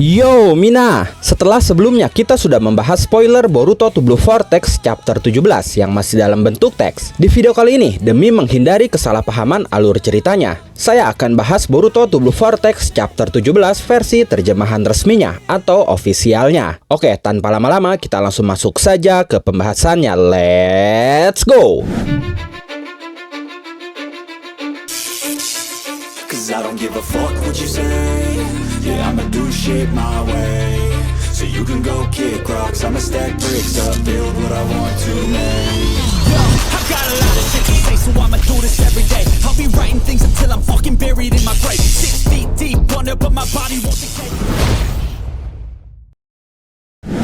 Yo Mina, setelah sebelumnya kita sudah membahas spoiler Boruto to Blue Vortex chapter 17 yang masih dalam bentuk teks. Di video kali ini, demi menghindari kesalahpahaman alur ceritanya, saya akan bahas Boruto to Blue Vortex chapter 17 versi terjemahan resminya atau ofisialnya. Oke, tanpa lama-lama kita langsung masuk saja ke pembahasannya. Let's go! I don't give a fuck what you say. Yeah, I'ma do shit my way. So you can go kick rocks, I'ma stack bricks up, build what I want to make. Yo, I got a lot of shit to say, so I'ma do this every day. I'll be writing things until I'm fucking buried in my grave. 6 feet deep under, but my body won't decay.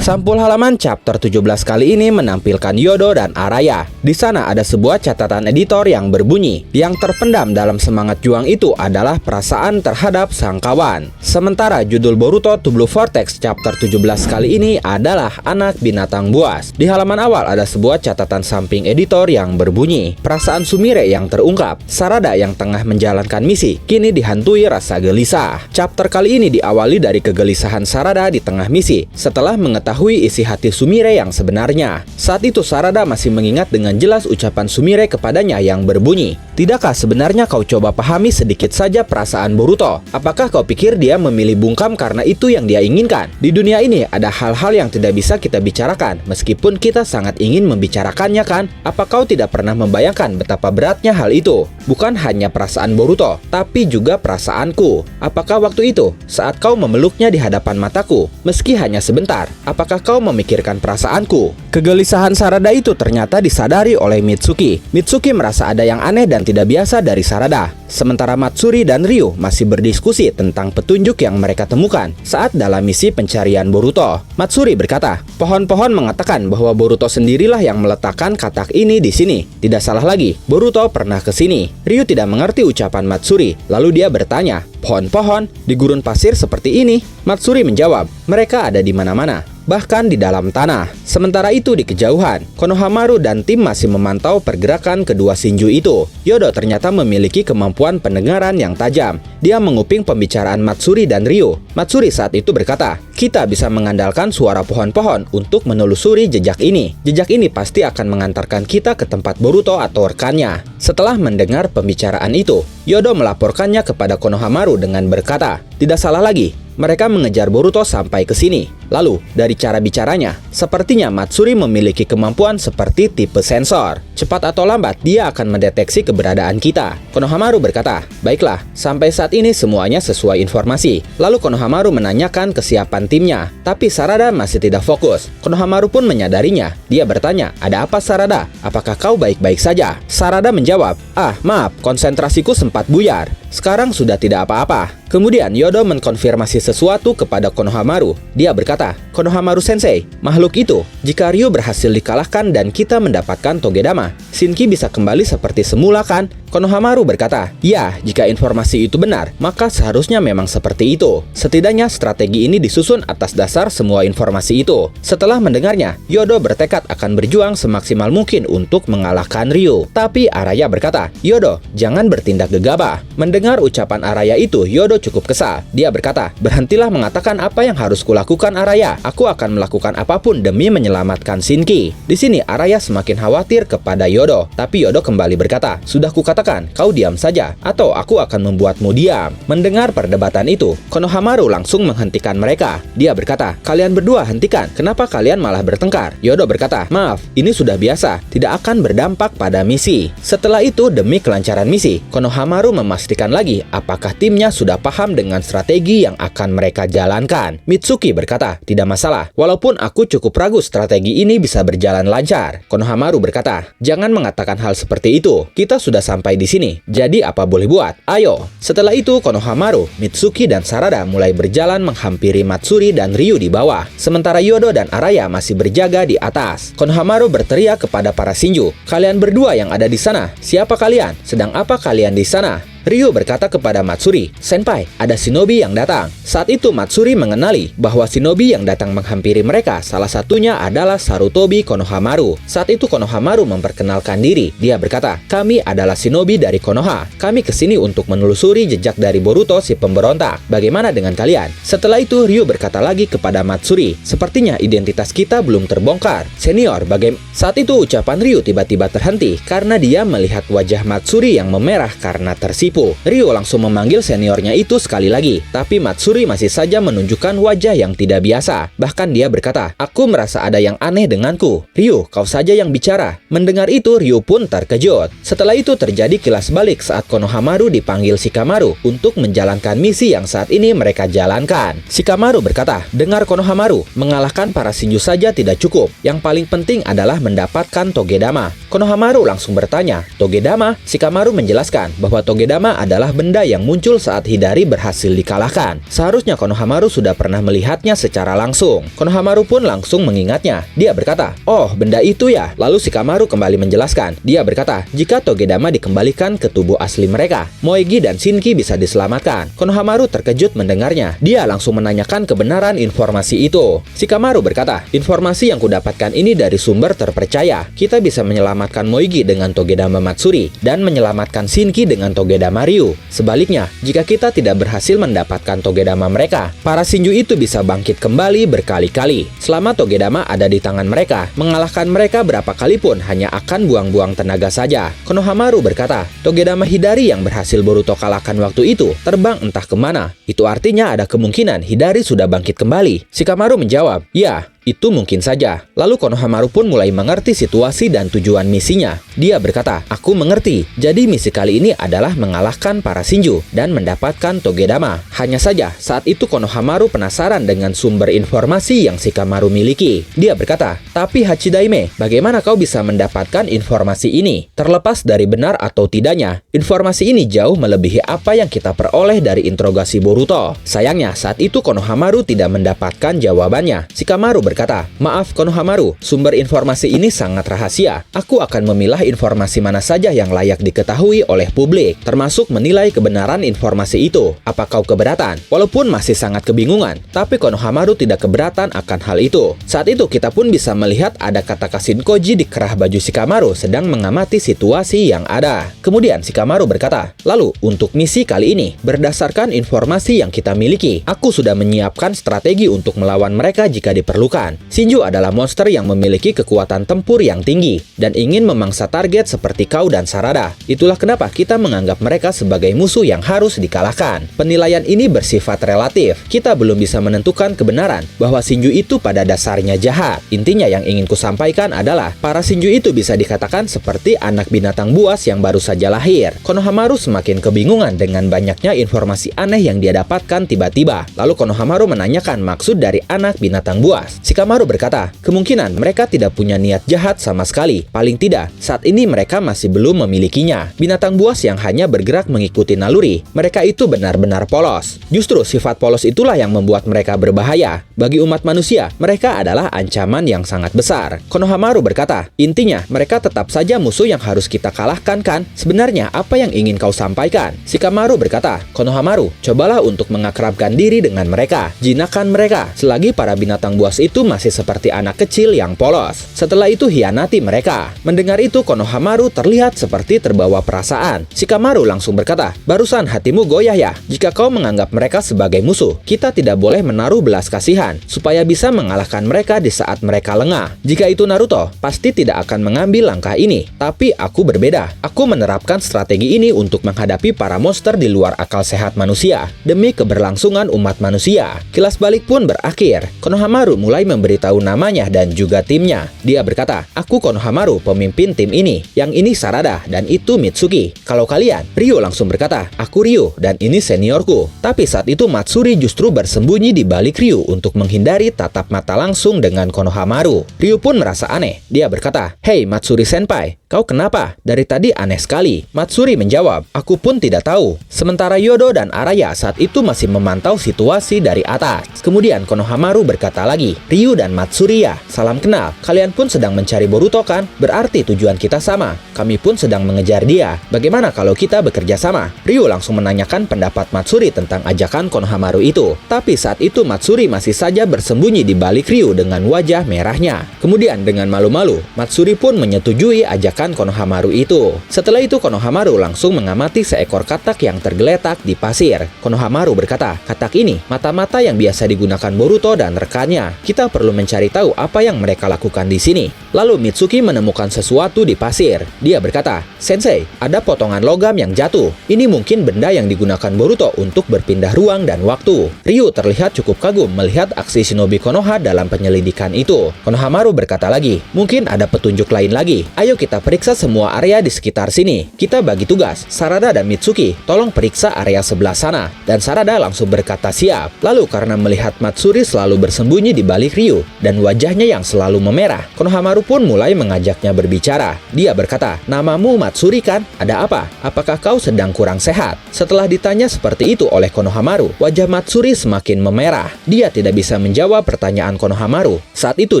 Sampul halaman chapter 17 kali ini menampilkan Yodo dan Araya. Di sana ada sebuah catatan editor yang berbunyi, yang terpendam dalam semangat juang itu adalah perasaan terhadap sang kawan. Sementara judul Boruto to Blue Vortex chapter 17 kali ini adalah anak binatang buas. Di halaman awal ada sebuah catatan samping editor yang berbunyi, perasaan Sumire yang terungkap. Sarada yang tengah menjalankan misi kini dihantui rasa gelisah. Chapter kali ini diawali dari kegelisahan Sarada di tengah misi setelah mengetahui isi hati Sumire yang sebenarnya. Saat itu Sarada masih mengingat dengan jelas ucapan Sumire kepadanya yang berbunyi, "Tidakkah sebenarnya kau coba pahami sedikit saja perasaan Boruto? Apakah kau pikir dia memilih bungkam karena itu yang dia inginkan? Di dunia ini ada hal-hal yang tidak bisa kita bicarakan, meskipun kita sangat ingin membicarakannya kan? Apa kau tidak pernah membayangkan betapa beratnya hal itu? Bukan hanya perasaan Boruto, tapi juga perasaanku. Apakah waktu itu, saat kau memeluknya di hadapan mataku, meski hanya sebentar, apakah kau memikirkan perasaanku?" Kegelisahan Sarada itu ternyata disadari oleh Mitsuki. Mitsuki merasa ada yang aneh dan tidak biasa dari Sarada. Sementara Matsuri dan Ryu masih berdiskusi tentang petunjuk yang mereka temukan saat dalam misi pencarian Boruto. Matsuri berkata, pohon-pohon mengatakan bahwa Boruto sendirilah yang meletakkan katak ini di sini. Tidak salah lagi, Boruto pernah ke sini. Ryu tidak mengerti ucapan Matsuri, lalu dia bertanya, pohon-pohon di gurun pasir seperti ini? Matsuri menjawab, mereka ada di mana-mana, bahkan di dalam tanah. Sementara itu di kejauhan, Konohamaru dan tim masih memantau pergerakan kedua Shinju itu. Yodo ternyata memiliki kemampuan pendengaran yang tajam. Dia menguping pembicaraan Matsuri dan Ryu. Matsuri saat itu berkata, kita bisa mengandalkan suara pohon-pohon untuk menelusuri jejak ini. Jejak ini pasti akan mengantarkan kita ke tempat Boruto atau rekannya. Setelah mendengar pembicaraan itu, Yodo melaporkannya kepada Konohamaru dengan berkata, tidak salah lagi, mereka mengejar Boruto sampai ke sini. Lalu, dari cara bicaranya, sepertinya Matsuri memiliki kemampuan seperti tipe sensor. Cepat atau lambat, dia akan mendeteksi keberadaan kita. Konohamaru berkata, baiklah, sampai saat ini semuanya sesuai informasi. Lalu Konohamaru menanyakan kesiapan timnya, tapi Sarada masih tidak fokus. Konohamaru pun menyadarinya. Dia bertanya, ada apa Sarada? Apakah kau baik-baik saja? Sarada menjawab, maaf, konsentrasiku sempat buyar. Sekarang sudah tidak apa-apa. Kemudian Yodo mengkonfirmasi sesuatu kepada Konohamaru. Dia berkata, Konohamaru Sensei, makhluk itu, jika Ryu berhasil dikalahkan dan kita mendapatkan Togedama, Shinki bisa kembali seperti semula kan? Konohamaru berkata, ya, jika informasi itu benar, maka seharusnya memang seperti itu. Setidaknya strategi ini disusun atas dasar semua informasi itu. Setelah mendengarnya, Yodo bertekad akan berjuang semaksimal mungkin untuk mengalahkan Ryu. Tapi Araya berkata, Yodo, jangan bertindak gegabah. Mendengar ucapan Araya itu, Yodo cukup kesal. Dia berkata, berhentilah mengatakan apa yang harus kulakukan Araya. Aku akan melakukan apapun demi menyelamatkan Shinki. Di sini Araya semakin khawatir kepada Yodo. Tapi Yodo kembali berkata, sudah kukatakan, kau diam saja, atau aku akan membuatmu diam. Mendengar perdebatan itu, Konohamaru langsung menghentikan mereka. Dia berkata, kalian berdua hentikan. Kenapa kalian malah bertengkar? Yodo berkata, maaf, ini sudah biasa, tidak akan berdampak pada misi. Setelah itu, demi kelancaran misi, Konohamaru memastikan lagi apakah timnya sudah paham dengan strategi yang akan mereka jalankan. Mitsuki berkata, tidak masalah, walaupun aku cukup ragu strategi ini bisa berjalan lancar. Konohamaru berkata, jangan mengatakan hal seperti itu. Kita sudah sampai di sini, jadi apa boleh buat? Ayo. Setelah itu, Konohamaru, Mitsuki, dan Sarada mulai berjalan menghampiri Matsuri dan Ryu di bawah. Sementara Yodo dan Araya masih berjaga di atas. Konohamaru berteriak kepada para Shinju, kalian berdua yang ada di sana, siapa kalian? Sedang apa kalian di sana? Ryu berkata kepada Matsuri, "Senpai, ada shinobi yang datang." Saat itu Matsuri mengenali bahwa shinobi yang datang menghampiri mereka salah satunya adalah Sarutobi Konohamaru. Saat itu Konohamaru memperkenalkan diri. Dia berkata, "Kami adalah shinobi dari Konoha. Kami kesini untuk menelusuri jejak dari Boruto si pemberontak. Bagaimana dengan kalian?" Setelah itu Ryu berkata lagi kepada Matsuri, "Sepertinya identitas kita belum terbongkar. Senior, bagaimana?" Saat itu ucapan Ryu tiba-tiba terhenti karena dia melihat wajah Matsuri yang memerah karena tersipu. Ryu langsung memanggil seniornya itu sekali lagi, tapi Matsuri masih saja menunjukkan wajah yang tidak biasa. Bahkan dia berkata, "Aku merasa ada yang aneh denganku. Ryu, kau saja yang bicara." Mendengar itu Ryu pun terkejut. Setelah itu terjadi kilas balik saat Konohamaru dipanggil Shikamaru untuk menjalankan misi yang saat ini mereka jalankan. Shikamaru berkata, "Dengar Konohamaru, mengalahkan para Shinju saja tidak cukup. Yang paling penting adalah mendapatkan Togedama." Konohamaru langsung bertanya, "Togedama?" Shikamaru menjelaskan bahwa Togedama adalah benda yang muncul saat Hidari berhasil dikalahkan. Seharusnya Konohamaru sudah pernah melihatnya secara langsung. Konohamaru pun langsung mengingatnya. Dia berkata, "Oh, benda itu ya." Lalu Shikamaru kembali menjelaskan. Dia berkata, "Jika Togedama dikembalikan ke tubuh asli mereka, Moegi dan Shinki bisa diselamatkan." Konohamaru terkejut mendengarnya. Dia langsung menanyakan kebenaran informasi itu. Shikamaru berkata, "Informasi yang kudapatkan ini dari sumber terpercaya. Kita bisa menyelamatkan Moegi dengan Togedama Matsuri dan menyelamatkan Shinki dengan Togedama Ryu. Sebaliknya, jika kita tidak berhasil mendapatkan Togedama mereka, para Shinju itu bisa bangkit kembali berkali-kali. Selama Togedama ada di tangan mereka, mengalahkan mereka berapa kali pun hanya akan buang-buang tenaga saja." Konohamaru berkata, "Togedama Hidari yang berhasil Boruto kalahkan waktu itu terbang entah kemana. Itu artinya ada kemungkinan Hidari sudah bangkit kembali." Shikamaru menjawab, "Ya, itu mungkin saja." Lalu Konohamaru pun mulai mengerti situasi dan tujuan misinya. Dia berkata, "Aku mengerti. Jadi misi kali ini adalah mengalahkan para Shinju dan mendapatkan Togedama." Hanya saja, saat itu Konohamaru penasaran dengan sumber informasi yang Shikamaru miliki. Dia berkata, "Tapi Hachidaime, bagaimana kau bisa mendapatkan informasi ini? Terlepas dari benar atau tidaknya, informasi ini jauh melebihi apa yang kita peroleh dari interogasi Boruto." Sayangnya, saat itu Konohamaru tidak mendapatkan jawabannya. Shikamaru berkata, "Maaf Konohamaru, sumber informasi ini sangat rahasia. Aku akan memilah informasi mana saja yang layak diketahui oleh publik, termasuk menilai kebenaran informasi itu. Apa kau keberatan?" Walaupun masih sangat kebingungan, tapi Konohamaru tidak keberatan akan hal itu. Saat itu kita pun bisa melihat ada kata Kashinkoji di kerah baju Shikamaru sedang mengamati situasi yang ada. Kemudian Shikamaru berkata, "Lalu untuk misi kali ini, berdasarkan informasi yang kita miliki, aku sudah menyiapkan strategi untuk melawan mereka jika diperlukan. Shinju adalah monster yang memiliki kekuatan tempur yang tinggi dan ingin memangsa target seperti kau dan Sarada. Itulah kenapa kita menganggap mereka sebagai musuh yang harus dikalahkan. Penilaian ini bersifat relatif. Kita belum bisa menentukan kebenaran bahwa Shinju itu pada dasarnya jahat. Intinya yang ingin kusampaikan adalah para Shinju itu bisa dikatakan seperti anak binatang buas yang baru saja lahir." Konohamaru semakin kebingungan dengan banyaknya informasi aneh yang dia dapatkan tiba-tiba. Lalu Konohamaru menanyakan maksud dari anak binatang buas. Shikamaru berkata, "Kemungkinan mereka tidak punya niat jahat sama sekali. Paling tidak, saat ini mereka masih belum memilikinya. Binatang buas yang hanya bergerak mengikuti naluri. Mereka itu benar-benar polos. Justru sifat polos itulah yang membuat mereka berbahaya. Bagi umat manusia, mereka adalah ancaman yang sangat besar." Konohamaru berkata, "Intinya, mereka tetap saja musuh yang harus kita kalahkan kan? Sebenarnya apa yang ingin kau sampaikan?" Shikamaru berkata, "Konohamaru, cobalah untuk mengakrabkan diri dengan mereka. Jinakkan mereka. Selagi para binatang buas itu masih seperti anak kecil yang polos. Setelah itu hianati mereka." Mendengar itu Konohamaru terlihat seperti terbawa perasaan. Shikamaru langsung berkata, "Barusan hatimu goyah ya? Jika kau menganggap mereka sebagai musuh, kita tidak boleh menaruh belas kasihan supaya bisa mengalahkan mereka di saat mereka lengah. Jika itu Naruto, pasti tidak akan mengambil langkah ini. Tapi aku berbeda. Aku menerapkan strategi ini untuk menghadapi para monster di luar akal sehat manusia demi keberlangsungan umat manusia." Kilas balik pun berakhir. Konohamaru mulai memberitahu namanya dan juga timnya. Dia berkata, "Aku Konohamaru, pemimpin tim ini. Yang ini Sarada dan itu Mitsuki. Kalau kalian?" Ryu langsung berkata, "Aku Ryu dan ini seniorku." Tapi saat itu Matsuri justru bersembunyi di balik Ryu untuk menghindari tatap mata langsung dengan Konohamaru. Ryu pun merasa aneh. Dia berkata, "Hei Matsuri senpai, kau kenapa? Dari tadi aneh sekali." Matsuri menjawab, "Aku pun tidak tahu." Sementara Yodo dan Araya saat itu masih memantau situasi dari atas. Kemudian Konohamaru berkata lagi, Ryu dan Matsuri ya, salam kenal. Kalian pun sedang mencari Boruto kan? Berarti tujuan kita sama. Kami pun sedang mengejar dia. Bagaimana kalau kita bekerja sama? Ryu langsung menanyakan pendapat Matsuri tentang ajakan Konohamaru itu. Tapi saat itu Matsuri masih saja bersembunyi di balik Ryu dengan wajah merahnya. Kemudian dengan malu-malu, Matsuri pun menyetujui ajakan Konohamaru itu. Setelah itu Konohamaru langsung mengamati seekor katak yang tergeletak di pasir. Konohamaru berkata, katak ini mata-mata yang biasa digunakan Boruto dan rekannya. Kita perlu mencari tahu apa yang mereka lakukan di sini. Lalu Mitsuki menemukan sesuatu di pasir. Dia berkata, Sensei, ada potongan logam yang jatuh. Ini mungkin benda yang digunakan Boruto untuk berpindah ruang dan waktu. Ryu terlihat cukup kagum melihat aksi Shinobi Konoha dalam penyelidikan itu. Konohamaru berkata lagi, mungkin ada petunjuk lain lagi. Ayo kita periksa semua area di sekitar sini. Kita bagi tugas. Sarada dan Mitsuki, tolong periksa area sebelah sana. Dan Sarada langsung berkata siap. Lalu karena melihat Matsuri selalu bersembunyi di balik Ryu dan wajahnya yang selalu memerah, Konohamaru pun mulai mengajaknya berbicara. Dia berkata, namamu Matsuri kan? Ada apa? Apakah kau sedang kurang sehat? Setelah ditanya seperti itu oleh Konohamaru, wajah Matsuri semakin memerah. Dia tidak bisa menjawab pertanyaan Konohamaru. Saat itu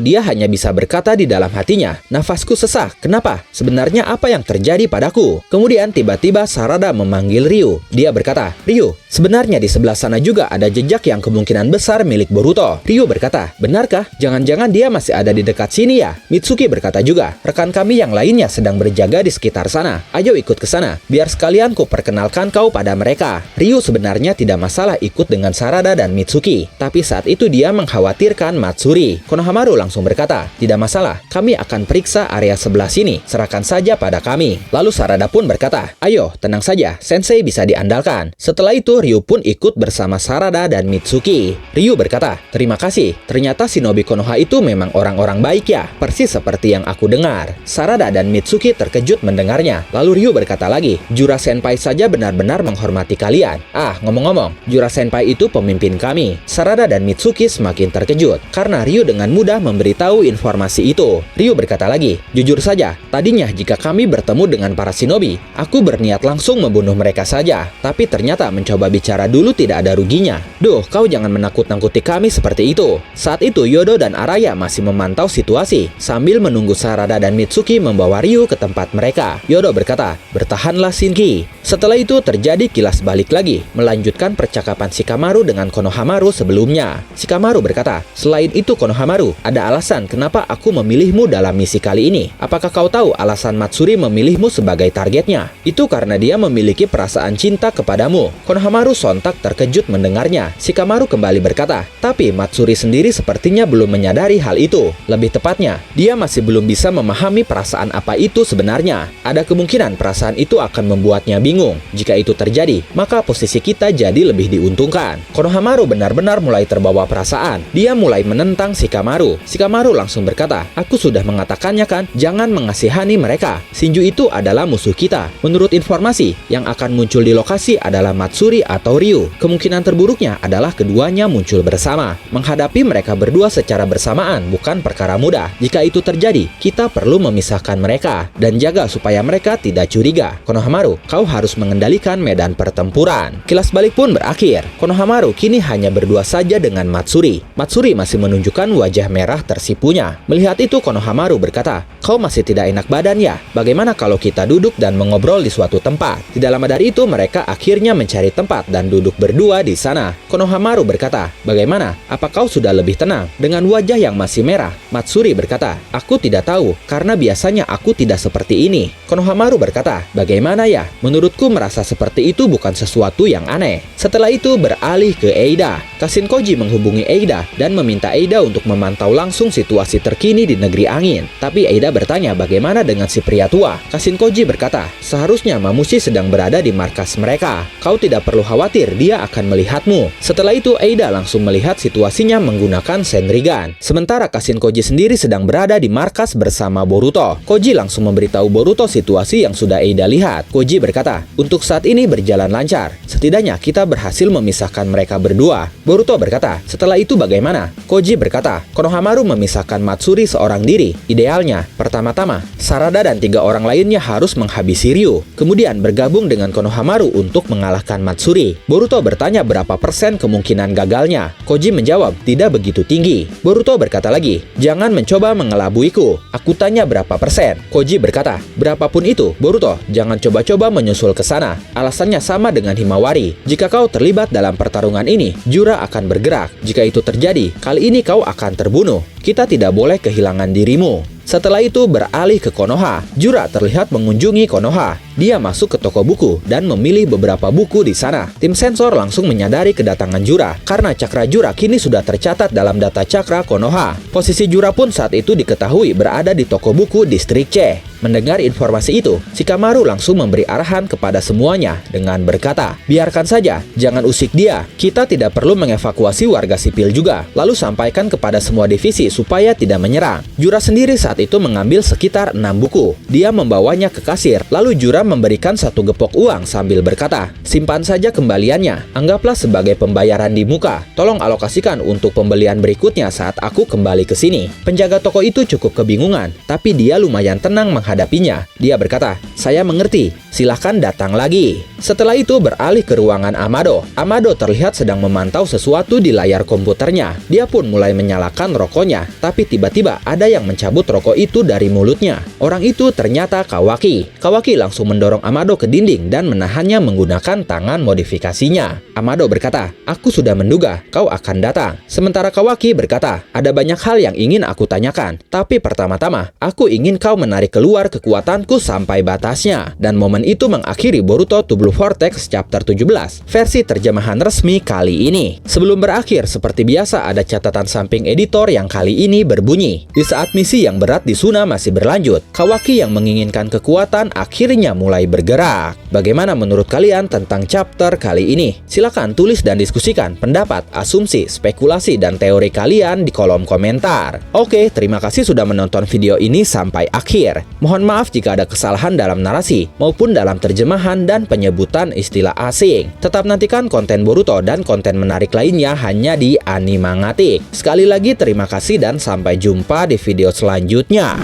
dia hanya bisa berkata di dalam hatinya, nafasku sesak. Kenapa? Sebenarnya apa yang terjadi padaku? Kemudian tiba-tiba Sarada memanggil Ryu. Dia berkata, Ryu, sebenarnya di sebelah sana juga ada jejak yang kemungkinan besar milik Boruto. Ryu berkata, benarkah? Jangan-jangan dia masih ada di dekat sini ya? Mitsuki berkata juga, rekan kami yang lainnya sedang berjaga di sekitar sana. Ayo ikut ke sana, biar sekalian ku perkenalkan kau pada mereka. Ryu sebenarnya tidak masalah ikut dengan Sarada dan Mitsuki, tapi saat itu dia mengkhawatirkan Matsuri. Konohamaru langsung berkata, tidak masalah, kami akan periksa area sebelah sini, serahkan saja pada kami. Lalu Sarada pun berkata, ayo, tenang saja, Sensei bisa diandalkan. Setelah itu Ryu pun ikut bersama Sarada dan Mitsuki. Ryu berkata, terima kasih, ternyata Shinobi Konoha itu memang orang-orang baik ya, persis seperti yang aku dengar. Sarada dan Mitsuki terkejut mendengarnya. Lalu Ryu berkata lagi, Jura Senpai saja benar-benar menghormati kalian. Ah, ngomong-ngomong, Jura Senpai itu pemimpin kami. Sarada dan Mitsuki semakin terkejut karena Ryu dengan mudah memberitahu informasi itu. Ryu berkata lagi, jujur saja, tadinya jika kami bertemu dengan para shinobi, aku berniat langsung membunuh mereka saja. Tapi ternyata mencoba bicara dulu tidak ada ruginya. Duh, kau jangan menakut-nakuti kami seperti itu. Saat itu Yodo dan Araya masih memantau situasi sambil menunggu Sarada dan Mitsuki membawa Ryu ke tempat mereka. Yodo berkata, bertahanlah Shinki. Setelah itu terjadi kilas balik lagi, melanjutkan percakapan Shikamaru dengan Konohamaru sebelumnya. Shikamaru berkata, selain itu Konohamaru, ada alasan kenapa aku memilihmu dalam misi kali ini. Apakah kau tahu alasan Matsuri memilihmu sebagai targetnya? Itu karena dia memiliki perasaan cinta kepadamu. Konohamaru sontak terkejut mendengarnya. Shikamaru kembali berkata, tapi Matsuri sendiri sepertinya belum menyadari hal itu. Lebih tepatnya, dia masih belum bisa memahami perasaan apa itu sebenarnya. Ada kemungkinan perasaan itu akan membuatnya bingung. Jika itu terjadi, maka posisi kita jadi lebih diuntungkan. Konohamaru benar-benar mulai terbawa perasaan. Dia mulai menentang Shikamaru. Shikamaru langsung berkata, aku sudah mengatakannya kan, jangan mengasihani mereka. Shinju itu adalah musuh kita. Menurut informasi, yang akan muncul di lokasi adalah Matsuri atau Ryu. Kemungkinan terburuknya adalah keduanya muncul bersama. Menghadapi mereka berdua secara bersamaan bukan perkara mudah. Jika itu terjadi, kita perlu memisahkan mereka dan jaga supaya mereka tidak curiga. Konohamaru, kau harus mengendalikan medan pertempuran. Kilas balik pun berakhir. Konohamaru kini hanya berdua saja dengan Matsuri. Matsuri masih menunjukkan wajah merah tersipunya. Melihat itu Konohamaru berkata, kau masih tidak enak badan ya? Bagaimana kalau kita duduk dan mengobrol di suatu tempat? Tidak lama dari itu mereka akhirnya mencari tempat dan duduk berdua di sana. Konohamaru berkata, bagaimana? Apa kau sudah lebih tenang? Dengan wajah yang masih merah, Matsuri berkata, aku tidak tahu karena biasanya aku tidak seperti ini. Konohamaru berkata, bagaimana ya? Menurutku merasa seperti itu bukan sesuatu yang aneh. Setelah itu beralih ke Eida. Kashinkoji menghubungi Eida dan meminta Eida untuk memantau langsung situasi terkini di negeri angin. Tapi Eida bertanya bagaimana dengan si pria tua. Kashinkoji berkata, seharusnya Mamushi sedang berada di markas mereka. Kau tidak perlu khawatir, dia akan melihatmu. Setelah itu Eida langsung melihat situasinya menggunakan Senrigan. Sementara Kashinkoji sendiri sedang berada di markas bersama Boruto. Koji langsung memberitahu Boruto situasi yang sudah Eida lihat. Koji berkata, untuk saat ini berjalan lancar. Setidaknya kita berhasil memisahkan mereka berdua. Boruto berkata, setelah itu bagaimana? Koji berkata, Konohamaru memisahkan Matsuri seorang diri. Idealnya, Pertama-tama, Sarada dan 3 orang lainnya harus menghabisi Ryu, kemudian bergabung dengan Konohamaru untuk mengalahkan Matsuri. Boruto bertanya berapa persen kemungkinan gagalnya. Koji menjawab, tidak begitu tinggi. Boruto berkata lagi, jangan mencoba mengelabuiku. Aku tanya berapa persen. Koji berkata, berapapun itu, Boruto, jangan coba-coba menyusul ke sana. Alasannya sama dengan Himawari. Jika kau terlibat dalam pertarungan ini, Jura akan bergerak. Jika itu terjadi, kali ini kau akan terbunuh. Kita tidak boleh kehilangan dirimu. Setelah itu beralih ke Konoha. Jura terlihat mengunjungi Konoha. Dia masuk ke toko buku dan memilih beberapa buku di sana. Tim sensor langsung menyadari kedatangan Jura karena cakra Jura kini sudah tercatat dalam data cakra Konoha. Posisi Jura pun saat itu diketahui berada di toko buku distrik C. Mendengar informasi itu, Shikamaru langsung memberi arahan kepada semuanya dengan berkata, biarkan saja, jangan usik dia. Kita tidak perlu mengevakuasi warga sipil juga. Lalu sampaikan kepada semua divisi supaya tidak menyerang. Jura sendiri saat itu mengambil sekitar 6 buku. Dia membawanya ke kasir, lalu Jura memberikan 1 gepok uang sambil berkata, simpan saja kembaliannya, anggaplah sebagai pembayaran di muka. Tolong alokasikan untuk pembelian berikutnya saat aku kembali ke sini. Penjaga toko itu cukup kebingungan, tapi dia lumayan tenang menghadapinya. Dia berkata, saya mengerti, silahkan datang lagi. Setelah itu beralih ke ruangan Amado. Amado terlihat sedang memantau sesuatu di layar komputernya. Dia pun mulai menyalakan rokoknya, tapi tiba-tiba ada yang mencabut rokok itu dari mulutnya. Orang itu ternyata Kawaki. Kawaki langsung mendorong Amado ke dinding dan menahannya menggunakan tangan modifikasinya. Amado berkata, aku sudah menduga kau akan datang. Sementara Kawaki berkata, ada banyak hal yang ingin aku tanyakan, tapi pertama-tama, aku ingin kau menarik keluar kekuatanku sampai batasnya. Dan momen itu mengakhiri Boruto To Blue Vortex chapter 17, versi terjemahan resmi kali ini. Sebelum berakhir, seperti biasa ada catatan samping editor yang kali ini berbunyi, di saat misi yang berat di Suna masih berlanjut, Kawaki yang menginginkan kekuatan akhirnya mulai bergerak. Bagaimana menurut kalian tentang chapter kali ini? Silakan tulis dan diskusikan pendapat, asumsi, spekulasi, dan teori kalian di kolom komentar. Oke, terima kasih sudah menonton video ini sampai akhir. Mohon maaf jika ada kesalahan dalam narasi maupun dalam terjemahan dan penyebutan istilah asing. Tetap nantikan konten Boruto dan konten menarik lainnya hanya di Animangatik. Sekali lagi terima kasih dan sampai jumpa di video selanjutnya.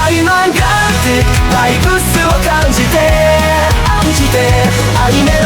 愛のがってバイブスを感じてアニメ